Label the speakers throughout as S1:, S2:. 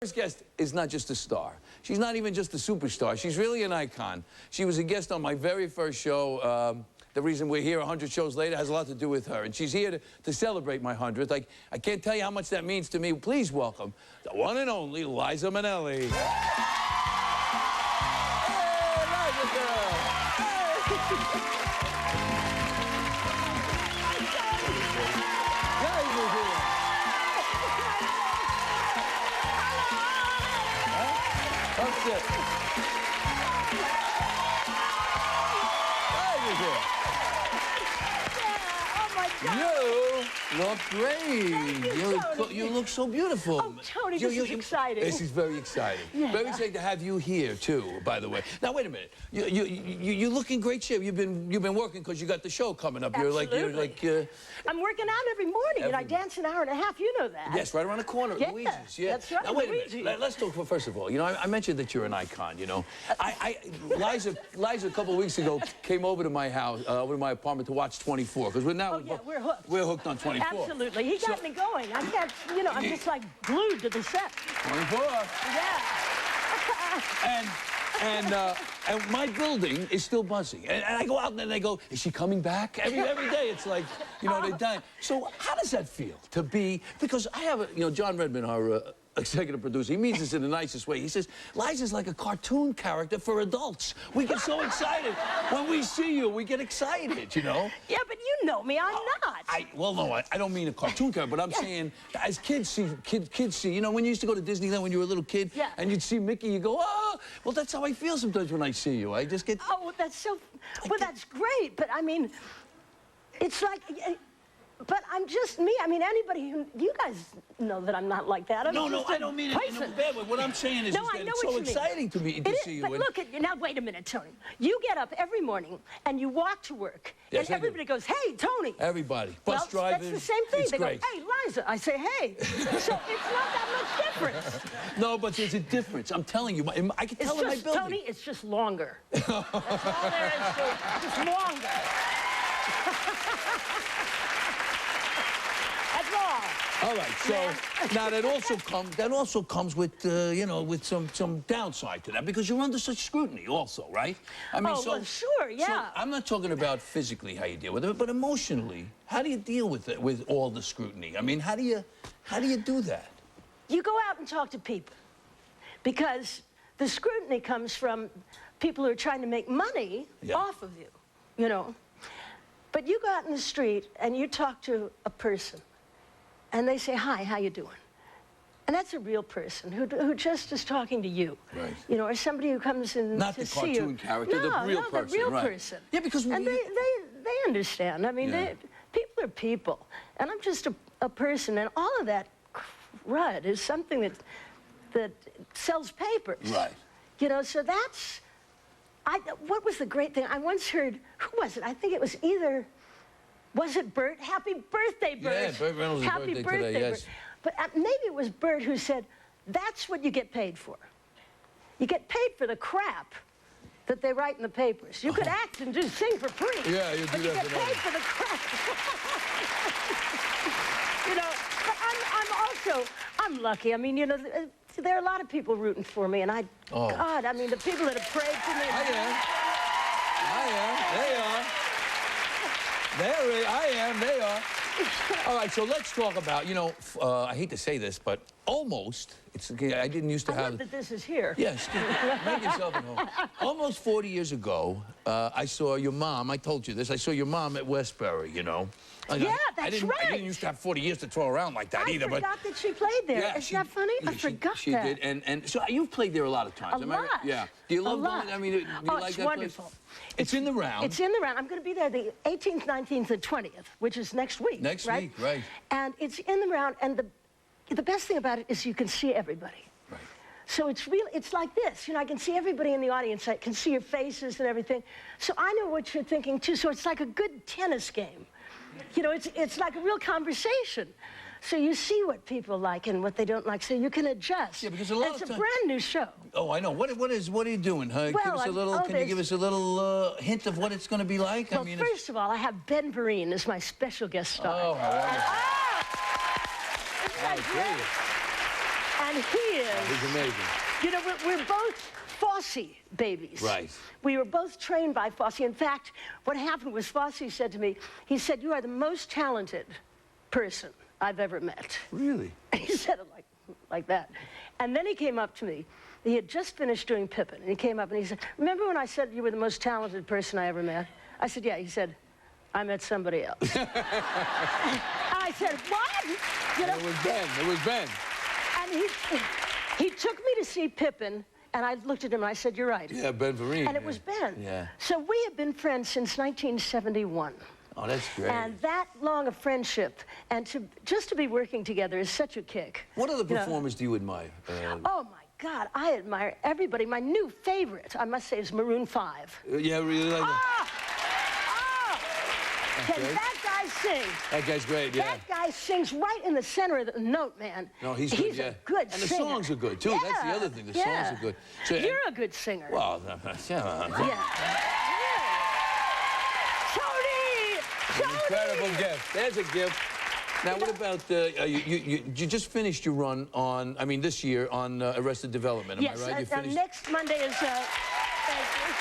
S1: First guest is not just a star. She's not even just a superstar. She's really an icon. She was a guest on my very first show. The reason we're here 100 shows later has a lot to do with her. And she's here to celebrate my 100th. I can't tell you how much that means to me. Please welcome the one and only Liza Minnelli. Hey, Liza girl. Liza's here. That's it. Liza's here. You look great. You look so beautiful.
S2: Oh, Tony, this is exciting.
S1: This is very exciting.
S2: Yeah.
S1: Very exciting to have you here too. By the way, now wait a minute. You look in great shape. You've been working because you got the show coming up.
S2: Absolutely.
S1: You're like.
S2: I'm working out every morning, and I dance an hour and a half. You know that.
S1: Yes, right around the corner at Luigi's. Yeah,
S2: that's right.
S1: Now wait a minute. Let's talk. First of all, you know, I mentioned that you're an icon. You know, Liza a couple of weeks ago came over to my house, over to my apartment to watch 24 because we're now.
S2: Oh yeah, we're hooked.
S1: We're hooked on 24.
S2: Absolutely. He got me going. I can't, you know, I'm just like glued to the set.
S1: 24.
S2: Yeah.
S1: And my building is still buzzing. And I go out and they go, is she coming back? Every day it's like, you know, they're dying. So how does that feel to be, because I have, John Redman, our executive producer, he means this in the nicest way. He says, Liza's like a cartoon character for adults. We get so excited. When we see you, we get excited, you know?
S2: Yeah, but you know me, I'm not.
S1: Well, no, I don't mean a cartoon character, but I'm saying, as kids see, you know, when you used to go to Disneyland when you were a little kid, and you'd see Mickey, you go, oh, well, that's how I feel sometimes when I see you. I just get...
S2: Oh, that's so... Well, that's great, but I mean, it's like... But I'm just me. I mean, anybody who... You guys know that I'm not like that. I'm
S1: No, I don't mean it in a bad way. What I'm saying is, that it's so exciting to me to see you.
S2: But look, now, wait a minute, Tony. You get up every morning, and you walk to work, and everybody goes, hey, Tony.
S1: Everybody. Bus drivers.
S2: That's the same thing.
S1: It's
S2: they
S1: great.
S2: go, hey, Liza. I say, hey. So it's not that much difference.
S1: No, but there's a difference. I'm telling you. I can tell in my building.
S2: Tony, it's just longer. That's all there is to it. Just longer.
S1: All right, so now that also comes with you know, with some downside to that, because you're under such scrutiny also, right? I mean,
S2: well, sure, yeah.
S1: So I'm not talking about physically how you deal with it, but emotionally, how do you deal with it, with all the scrutiny? I mean, how do you do that?
S2: You go out and talk to people, because the scrutiny comes from people who are trying to make money off of you, you know. But you go out in the street and you talk to a person, and they say, hi, how you doing? And that's a real person who just is talking to you.
S1: Right.
S2: You know, or somebody who comes in
S1: Not
S2: to
S1: the
S2: see you.
S1: cartoon character, the real person.
S2: The real
S1: right.
S2: person.
S1: Yeah, because...
S2: And they understand. I mean, people are people. And I'm just a person, and all of that crud is something that sells papers.
S1: Right.
S2: You know, so that's... what was the great thing? I once heard, who was it? I think it was either... Was it Bert? Happy birthday, Bert.
S1: Yeah, Burt Reynolds' birthday today, yes.
S2: But maybe it was Bert who said, that's what you get paid for. You get paid for the crap that they write in the papers. You could act and just sing for free.
S1: Yeah, you do that.
S2: But you get paid for the crap. You know, but I'm lucky. I mean, you know, there are a lot of people rooting for me, and God, I mean, the people that have prayed for me.
S1: I am. They are. They are. All right, so let's talk about, you know, I hate to say this, but almost, I didn't used to have...
S2: I love that this is here.
S1: Yes, make yourself at home. Almost 40 years ago, I saw your mom, I told you this, I saw your mom at Westbury, you know.
S2: Yeah, that's right.
S1: I didn't used to have 40 years to throw around like that either.
S2: I forgot that she played there.
S1: Yeah,
S2: Isn't that funny? I forgot
S1: she did, and so you've played there a lot of times.
S2: A lot.
S1: Yeah. Do you love going? I mean, do you like
S2: it's
S1: that
S2: wonderful.
S1: place? It's in the round.
S2: It's in the round. I'm going to be there the 18th, 19th, and 20th, which is next week.
S1: Next week, right.
S2: And it's in the round, and the best thing about it is you can see everybody.
S1: Right.
S2: So it's like this. You know, I can see everybody in the audience. I can see your faces and everything. So I know what you're thinking, too. So it's like a good tennis game. You know, it's like a real conversation. So you see what people like and what they don't like, so you can adjust.
S1: Yeah, because a lot
S2: it's
S1: of
S2: a brand new show.
S1: Oh, I know. What are you doing? Huh?
S2: Well,
S1: give us a little. Can you give us a little hint of what it's going to be like?
S2: Well,
S1: I mean,
S2: first of all, I have Ben Vereen as my special guest star.
S1: Oh, how wonderful.
S2: Isn't that great? And he is.
S1: He's amazing.
S2: You know, we're both Fosse babies.
S1: Right.
S2: We were both trained by Fosse. In fact, what happened was Fosse said to me, he said, "You are the most talented person I've ever met."
S1: Really?
S2: And he said it like that. And then he came up to me. He had just finished doing Pippin. And he came up and he said, "Remember when I said you were the most talented person I ever met?" I said, "Yeah." He said, "I met somebody else." I said, "What?" You know,
S1: It was Ben. It was Ben.
S2: and he took me to see Pippin, and I looked at him and I said, "You're right."
S1: Yeah, Ben Vereen.
S2: And it was Ben.
S1: Yeah.
S2: So we have been friends since 1971.
S1: Oh, that's great.
S2: And that long a friendship, and just to be working together is such a kick.
S1: What other
S2: You know?
S1: performers do you admire?
S2: Oh, my God, I admire everybody. My new favorite, I must say, is Maroon 5.
S1: Yeah, really like that.
S2: Can
S1: Okay.
S2: that guy sing?
S1: That guy's great, yeah.
S2: That guy sings right in the center of the note, man.
S1: No, he's good, yeah.
S2: a good
S1: And the
S2: singer.
S1: songs are good, too. That's the
S2: Yeah,
S1: other thing. The
S2: yeah.
S1: songs are good. So,
S2: You're a good singer.
S1: well, yeah.
S2: Yeah. Tony! Tony!
S1: Incredible gift. There's a gift. Now, what about, you just finished your run on, I mean, this year on Arrested Development, am
S2: Yes,
S1: I right? You finished?
S2: next Monday is, thank you.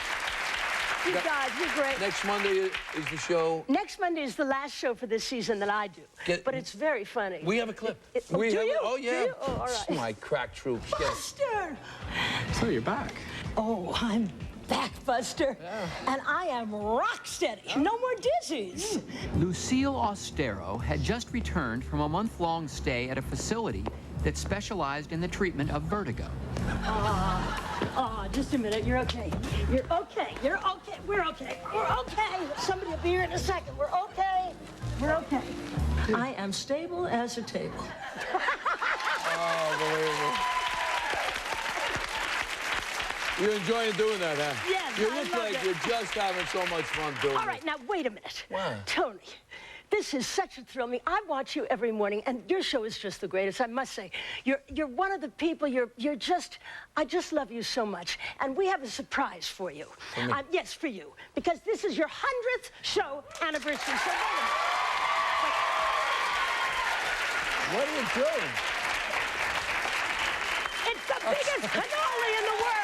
S2: You guys, you're great.
S1: Next Monday is the show.
S2: Next Monday is the last show for this season that I do. But it's very funny.
S1: We have a clip.
S2: Oh,
S1: We
S2: do
S1: have
S2: you?
S1: Oh,
S2: Do
S1: yeah.
S2: you? Oh, all right.
S1: My crack troops. Yes.
S2: Buster!
S3: So you're back.
S2: Oh, I'm back, Buster. Yeah. And I am rock steady. No more dizzies.
S3: Lucille Austero had just returned from a month-long stay at a facility that specialized in the treatment of vertigo.
S2: Just a minute. You're okay. You're okay. You're okay. We're okay. We're okay. Somebody will be here in a second. We're okay. We're okay. I am stable as a table.
S1: Unbelievable. You're enjoying doing that, huh?
S2: Yes,
S1: You
S2: I
S1: look
S2: love
S1: like
S2: it.
S1: you're just having so much fun doing
S2: All right, now wait a minute.
S1: What?
S2: Tony, this is such a thrill. I mean, I watch you every morning, and your show is just the greatest, I must say. You're one of the people, you're just, I just love you so much. And we have a surprise for you.
S1: For me?
S2: Yes, for you. Because this is your 100th show anniversary. So wait a minute.
S1: What are you doing?
S2: It's the biggest cannoli in the world.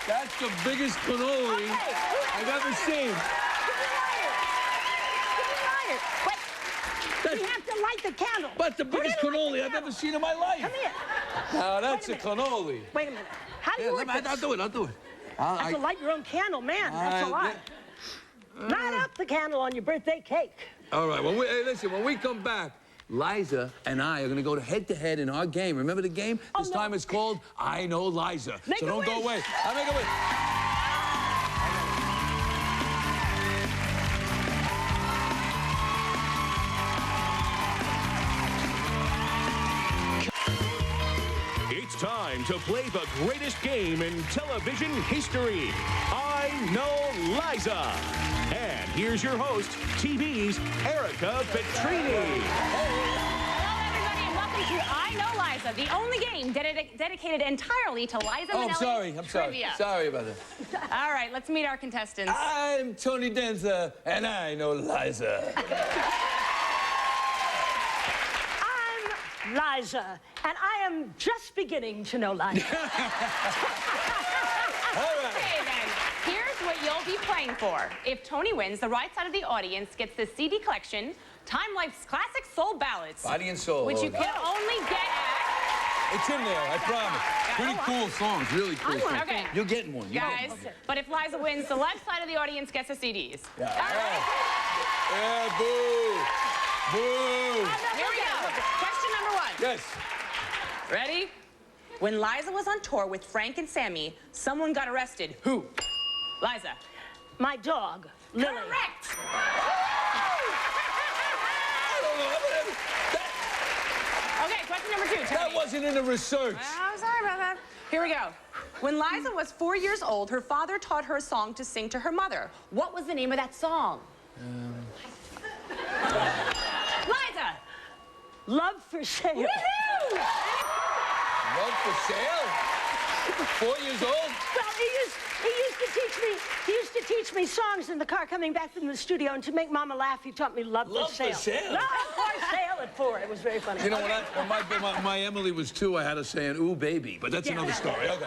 S1: That's the biggest cannoli I've ever seen.
S2: Wait, we have to light the candle.
S1: But the biggest
S2: We're gonna light
S1: cannoli
S2: the
S1: I've
S2: candle.
S1: ever seen in my life.
S2: Come here.
S1: Now, that's a
S2: Wait a minute.
S1: cannoli.
S2: Wait a minute. How do you work this?
S1: I'll do it.
S2: You have to light your own candle, man. That's a lot. Light up the candle on your birthday cake.
S1: All right, hey, listen, when we come back, Liza and I are going to go head-to-head in our game. Remember the game? This
S2: no.
S1: time it's called I Know Liza.
S2: Make
S1: so
S2: a
S1: don't go
S2: wish.
S1: away. I'll make a wish.
S4: It's time to play the greatest game in television history. I Know Liza. And here's your host, TV's Erica Petrini.
S5: Hello, everybody, and welcome to I Know Liza, the only game dedicated entirely to Liza
S1: Oh,
S5: Minnelli
S1: I'm sorry.
S5: trivia.
S1: Sorry about that.
S5: All right, let's meet our contestants.
S1: I'm Tony Danza, and I know Liza.
S2: I'm Liza, and I am just beginning to know Liza.
S5: Okay, then. Here's what you'll be playing for. If Tony wins, the right side of the audience gets the CD collection, Time Life's Classic Soul Ballads.
S1: Body and Soul.
S5: Which you can only get at...
S1: It's in there, I promise. Pretty cool songs, really cool songs.
S5: Okay.
S1: You're getting one.
S5: Guys, but if Liza wins, the left side of the audience gets the CDs.
S1: Yeah.
S5: All right?
S1: Yeah, boo. Boo.
S5: Here we go. Question number one.
S1: Yes.
S5: Ready? When Liza was on tour with Frank and Sammy, someone got arrested. Who? Liza.
S2: My dog, Lily.
S5: Correct. Okay, question number two.
S1: That
S5: Tony.
S1: wasn't in the research.
S5: I'm sorry about that. Here we go. When Liza was 4 years old, her father taught her a song to sing to her mother. What was the name of that song? Liza.
S2: Love for sale.
S5: Woohoo!
S1: Love for sale? 4 years old?
S2: Well, he used to teach me songs in the car coming back from the studio, and to make Mama laugh, he taught me Love
S1: Love
S2: for Sale.
S1: for Sale?
S2: Love for Sale. got 4. It was very funny.
S1: You know, when my Emily was 2, I had her saying, ooh, baby. But that's another story. Okay.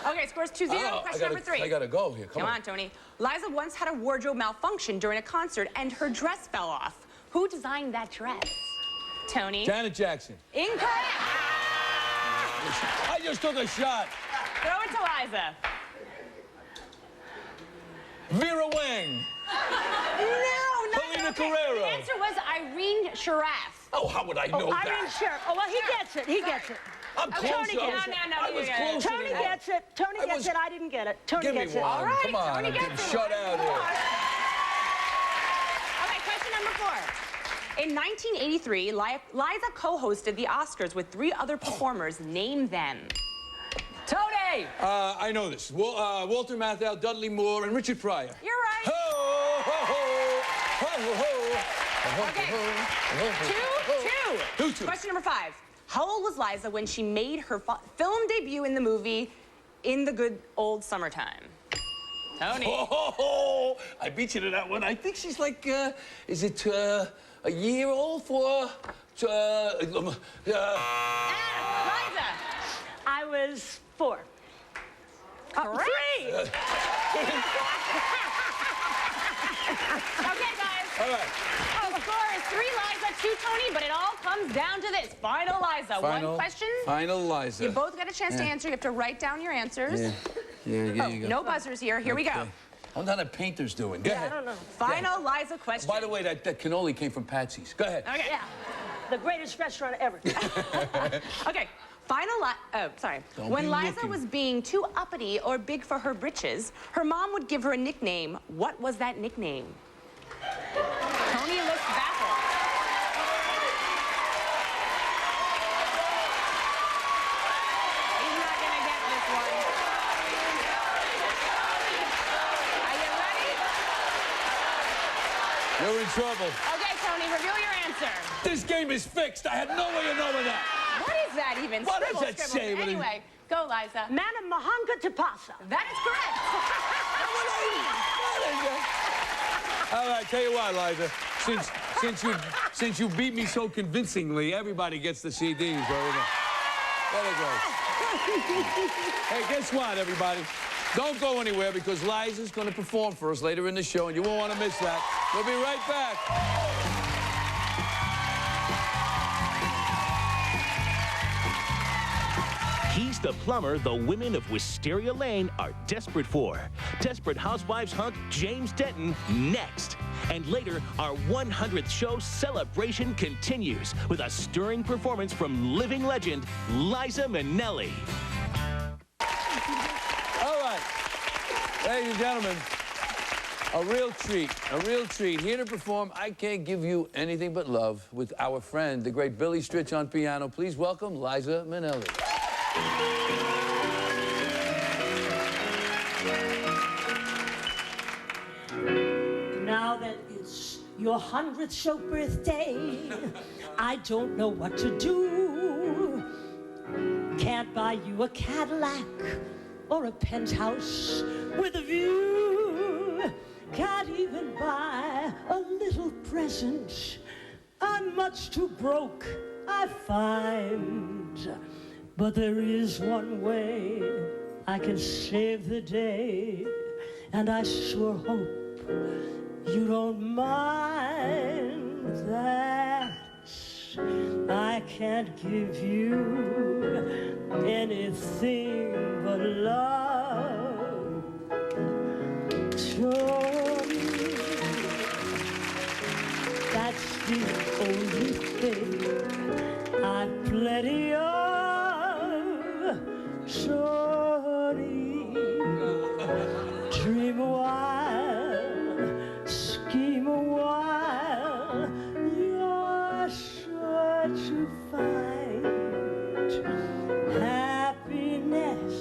S5: Okay, scores 2-0. Question number 3.
S1: I gotta go here.
S5: Come on, Tony. Liza once had a wardrobe malfunction during a concert, and her dress fell off. Who designed that dress? Tony.
S1: Janet Jackson.
S5: Incorrect.
S1: I just took a shot.
S5: Throw it to Liza.
S1: Vera Wang.
S5: No, not
S1: Helena
S5: okay.
S1: Carrera.
S5: The answer was Irene Sharaff.
S1: Oh, how would I know that?
S2: Irene Sharaff. Oh, well, he gets it. He gets it.
S1: I'm close.
S2: Tony gets it.
S1: I was close.
S2: Tony gets it. Tony gets it. I didn't get it. Tony
S1: Give me
S2: gets it.
S1: one.
S2: All right.
S1: Come on,
S5: Tony
S1: I'm getting
S5: gets it.
S1: shut out here.
S5: Okay, question number 4. In 1983, Liza co-hosted the Oscars with 3 other performers. Name them. Tony!
S1: I know this. Walter Matthau, Dudley Moore, and Richard Pryor.
S5: You're right.
S1: Ho, ho, ho, ho, ho, ho,
S5: Okay. 2-2.
S1: 2-2.
S5: Question number 5. How old was Liza when she made her film debut in the movie In the Good Old Summertime? Tony.
S1: Oh, I beat you to that one. I think she's like, is it a year old for...
S5: Liza.
S2: I was 4.
S5: Correct.
S2: 3.
S5: Okay, guys.
S1: All right.
S5: The score is 3 Liza, 2 Tony, but it all comes down to this. Final Liza. One question.
S1: Final Liza.
S5: You both got a chance to answer. You have to write down your answers.
S1: Yeah, you go.
S5: No buzzers here. Here we go.
S1: I'm not a painter's doing. Go ahead.
S2: I don't know.
S5: Final Liza question.
S1: By the way, that cannoli came from Patsy's. Go ahead.
S5: Okay.
S2: Yeah. The greatest restaurant ever.
S5: Okay. When Liza
S1: looking.
S5: was being too uppity or big for her britches, her mom would give her a nickname. What was that nickname? Tony looks baffled. He's not gonna get this one. Are you ready?
S1: You're in trouble.
S5: Okay, Tony, reveal your answer.
S1: This game is fixed. I had no way of knowing that.
S5: What is that even?
S1: What does
S5: Scribble,
S1: that
S5: scribble.
S1: say? What is-
S5: Anyway, go, Liza.
S2: Mana Mahanga Tapasa.
S5: That is correct.
S1: All right, tell you what, Liza. Since you beat me so convincingly, everybody gets the CDs. There we go. Hey, guess what, everybody? Don't go anywhere because Liza's going to perform for us later in the show, and you won't want to miss that. We'll be right back.
S4: He's the plumber the women of Wisteria Lane are desperate for. Desperate Housewives hunk James Denton next. And later, our 100th show celebration continues with a stirring performance from living legend Liza Minnelli.
S1: All right. Ladies and gentlemen, a real treat, a real treat. Here to perform I Can't Give You Anything But Love with our friend, the great Billy Stritch on piano. Please welcome Liza Minnelli.
S6: Now that it's your 100th show birthday, I don't know what to do. Can't buy you a Cadillac or a penthouse with a view. Can't even buy a little present. I'm much too broke, I find. But there is one way I can save the day, and I sure hope you don't mind that. I can't give you anything but love. Tony, that's the only thing I've plenty of. Tony, dream a while, scheme a while, you're sure to find happiness.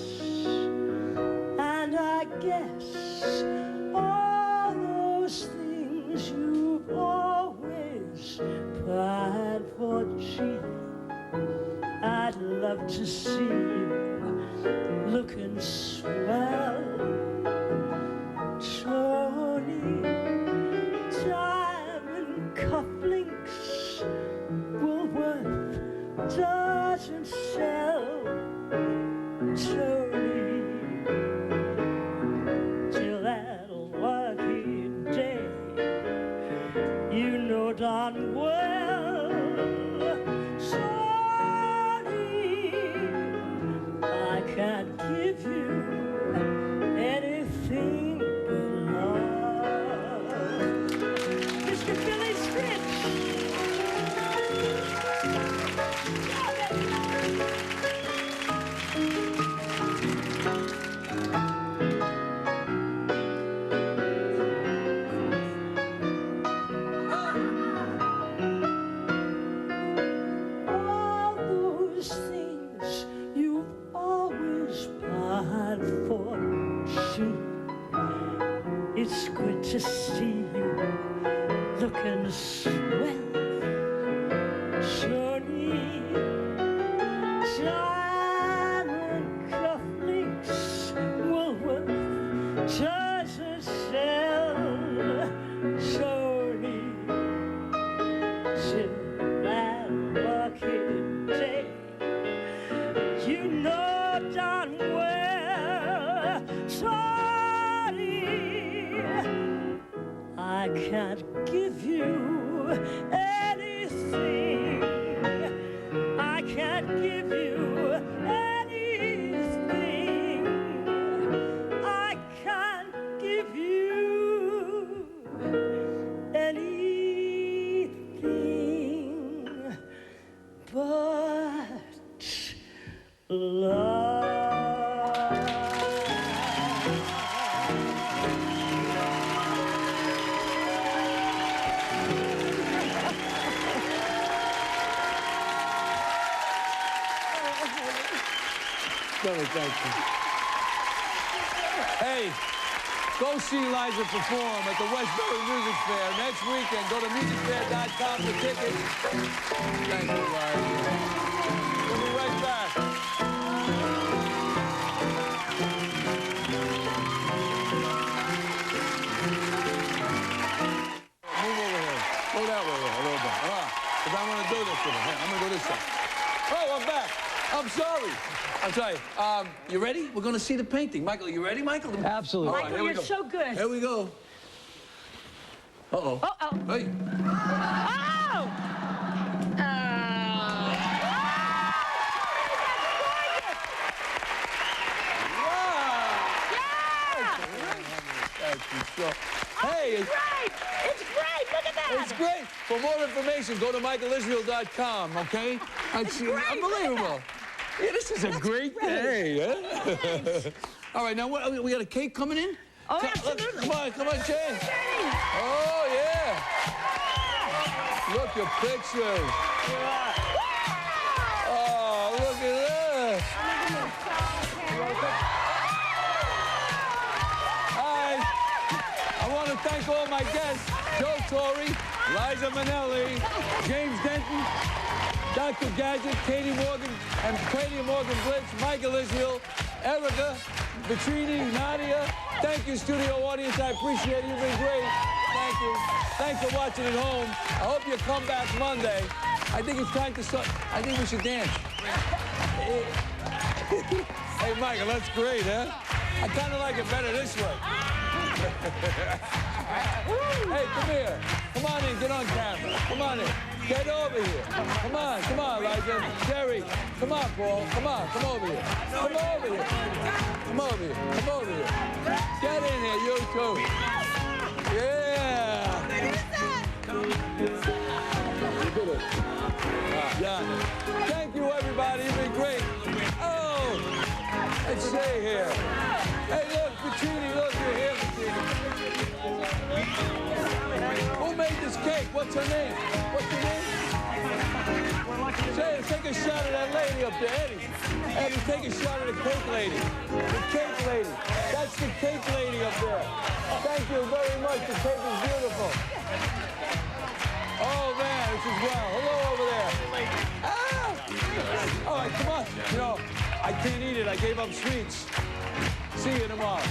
S6: And I guess all those things you've always planned for, gee, I'd love to see you looking swell. Tony, diamond cufflinks will doesn't sell, Tony, till that lucky day. You know darn well, Sonny, I can't give you anything but love. Mr. Billy Stritch. All those things you've always planned for, see, it's good to see you looking swell, Sonny. Diamond cufflinks, Woolworth doesn't sell, Sonny, till that lucky day. You know darn well, Sonny, I can't give you anything. I can't give you anything. I can't give you anything but love.
S1: Billy, thank you. Hey, go see Liza perform at the Westbury Music Fair next weekend. Go to musicfair.com for tickets. Thank you, Liza. We'll be right back. Move over here. Go that way a little bit. Because I want to do this with him. I'm going to go this side. Oh, I'm back. I'm sorry. I'm sorry. You ready? We're going to see the painting. Michael, you ready, Michael?
S6: Absolutely.
S1: All right,
S2: Michael,
S1: here we
S2: you're
S1: go.
S2: so good.
S1: Here we go. Uh-oh.
S2: Uh-oh.
S1: Hey.
S2: Oh!
S1: Thank you so. Hey, it's
S2: Great! It's great! Look at that!
S1: it's great. For more information, go to michaelisrael.com, okay? It's unbelievable. Yeah, this is a great day. Yeah? All right, now what, we got a cake coming in?
S2: Oh, absolutely.
S1: Come on, Jane. Oh, yeah. Look at pictures. Oh, look at that. I want to thank all my guests, Joe Torre, Liza Minnelli, James Denton, Dr. Gadget, Katie Morgan, and Katie Morgan Blitz, Michael Israel, Erica, Vitrini, Nadia. Thank you, studio audience. I appreciate it. You've been great. Thank you. Thanks for watching at home. I hope you come back Monday. I think it's time to start. I think we should dance. Hey, Michael, that's great, huh? I kind of like it better this way. Hey, come here. Come on in. Get on camera. Come on in. Get over here. Come on, Liza. Jerry. Come on, Paul. Come on. Come over here. Come over here. Come over here. Come over here. Get in here, you two. Yeah. You did it. Yeah. Thank you, everybody. You've been great. Oh, let's stay here. Hey, look, Vitrini, look, you're here, Vitrini. Who made this cake? What's her name? What's her name? Say, take a shot of that lady up there, Eddie. Eddie, take a shot of the cake lady. The cake lady. That's the cake lady up there. Thank you very much. The cake is beautiful. Oh, man, this is well. Hello over there. Ah! All right, come on. You know, I can't eat it. I gave up sweets. See you tomorrow.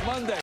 S1: Monday.